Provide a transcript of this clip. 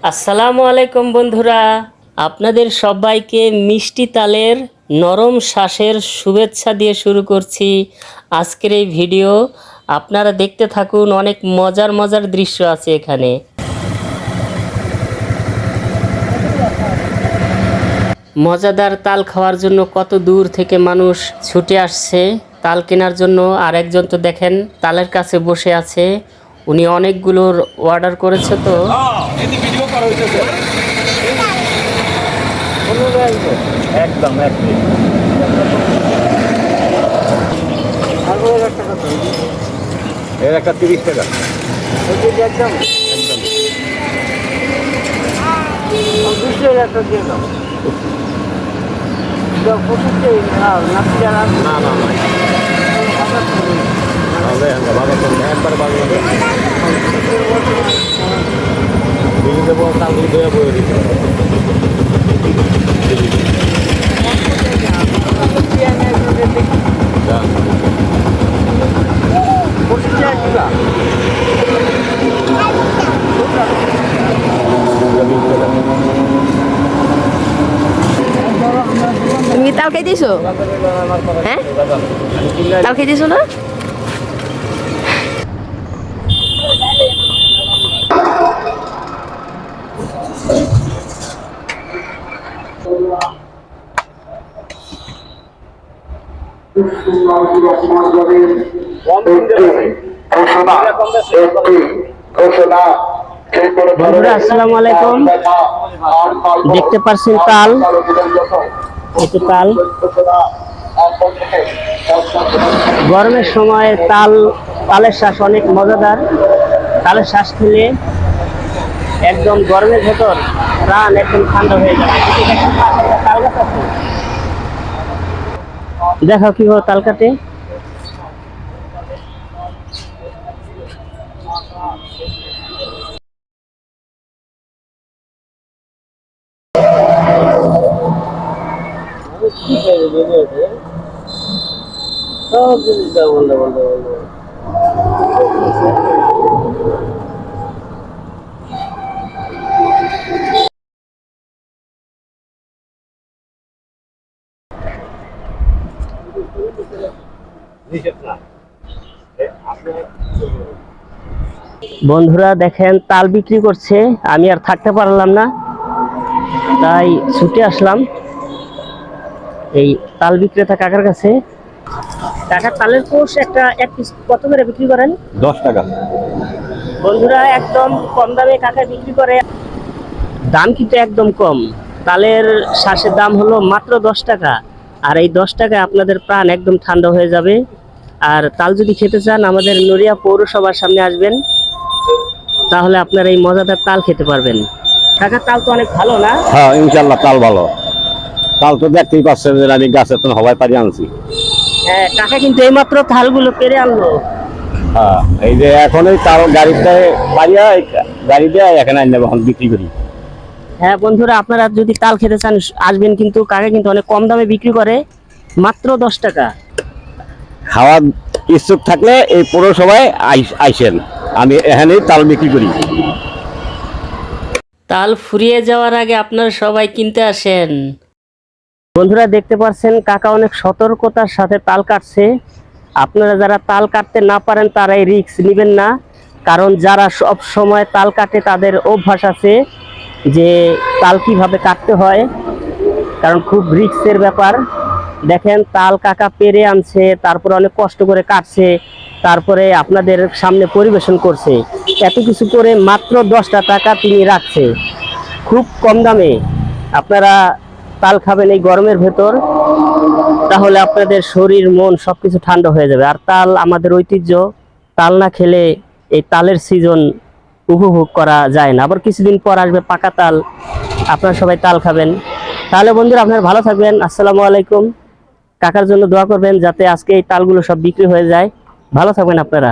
আসসালামু আলাইকুম বন্ধুরা, আপনাদের সবাইকে মিষ্টি তালের নরম শ্বাসের শুভেচ্ছা দিয়ে শুরু করছি আজকের এই ভিডিও। আপনারা দেখতে থাকুন, অনেক মজার মজার দৃশ্য আছে এখানে। মজাদার তাল খাওয়ার জন্য কত দূর থেকে মানুষ ছুটে আসছে তাল কেনার জন্য। আর একজন তো দেখেন তালের কাছে বসে আছে, উনি অনেকগুলোর অর্ডার করেছে তো। একদম এর একটা 30 টাকা একদম একবার দেবো কালগুলো দেওয়া বয়ে দিতে তুমি তাল খাইতেছো? হ্যাঁ, তাল খাইতেছো না? বন্ধুরা আসসালামু আলাইকুম, দেখতে পাচ্ছেন তাল, এটা তাল। গরমের সময় তালের শ্বাস অনেক মজাদার। তালের শ্বাস খেলে একদম গরমের ভেতর প্রাণ একদম ঠান্ডা হয়ে যাবে। তাল গাছ আছে, দেখো কিভাবে তাল কাটে। সব জিনিসটা বলতে বন্ধুরা দেখেন তাল বিক্রি করছে, আমি আর থাকতে পারলাম না, তাই ছুটে আসলাম এই তাল বিক্রেতা কাকার কাছে। কাকা, তালের কোষ এক পিস কত করে বিক্রি করেন? 10 টাকা। বন্ধুরা একদম কম দামে কাকা বিক্রি করে, দাম কিন্তু একদম কম। তালের শ্বাসের দাম হলো মাত্র 10 টাকা, আর এই 10 টাকায় আপনাদের প্রাণ একদম ঠান্ডা হয়ে যাবে। আর তাল যদি খেতে চান আমাদের নড়িয়া পৌরসভার সামনে আসবেন, তাহলে আপনারা এই মজাদার তাল খেতে পারবেন। কাকা, তাল তো অনেক ভালো না? হ্যাঁ ইনশাল্লাহ তাল ভালো। তাল তো দেখতেই পাচ্ছেন যে আমি গাছে তো হওয়ায় পারি আনছি। হ্যাঁ, কাকা কিন্তু এইমাত্র তালগুলো পেরে আনলো। হ্যাঁ, এই যে এখন এই তাল গাড়িতে পারিয়া গাড়ি দিয়ে এখানে আনলে এখন বিক্রি করি। হ্যাঁ বন্ধুরা, আপনারা যদি তাল খেতে চান আসবেন, কিন্তু কাকা কিন্তু অনেক কম দামে বিক্রি করে, মাত্র 10 টাকা। খাওয়ার ইচ্ছুক থাকলে এই পৌরসভায় আইসেন, আমি এখানেই তাল বিক্রি করি। তাল ফুরিয়ে যাওয়ার আগে আপনারা সবাই কিনতে আসেন। বন্ধুরা দেখতে পাচ্ছেন কাকা অনেক সতর্কতার সাথে তাল কাটছে। আপনারা যারা তাল কাটতে না পারেন তারা এই রিস্ক নেবেন না, কারণ যারা সব সময় তাল কাটে তাদের অভ্যাস আছে যে তাল কিভাবে কাটতে হয়, কারণ খুব রিস্কের ব্যাপার। দেখেন তাল কাকা পেরে আনছে, তারপরে অনেক কষ্ট করে কাটছে, তারপরে আপনাদের সামনে পরিবেশন করছে। এত কিছু করে মাত্র 10 টাকা তিনি রাখছে, খুব কম দামে। আপনারা তাল খাবেন এই গরমের ভেতর, তাহলে আপনাদের শরীর মন সবকিছু ঠান্ডা হয়ে যাবে। আর তাল আমাদের ঐতিহ্য, তাল না খেলে এই তালের সিজন উপভোগ করা যায় না। আবার কিছুদিন পর আসবে পাকা তাল, আপনারা সবাই তাল খাবেন। তাহলে বন্ধুরা আপনারা ভালো থাকবেন, আসসালামু আলাইকুম। কাকার জন্য দোয়া করবেন যাতে আজকে এই তালগুলো সব বিক্রি হয়ে যায়। ভালো থাকবেন আপনারা।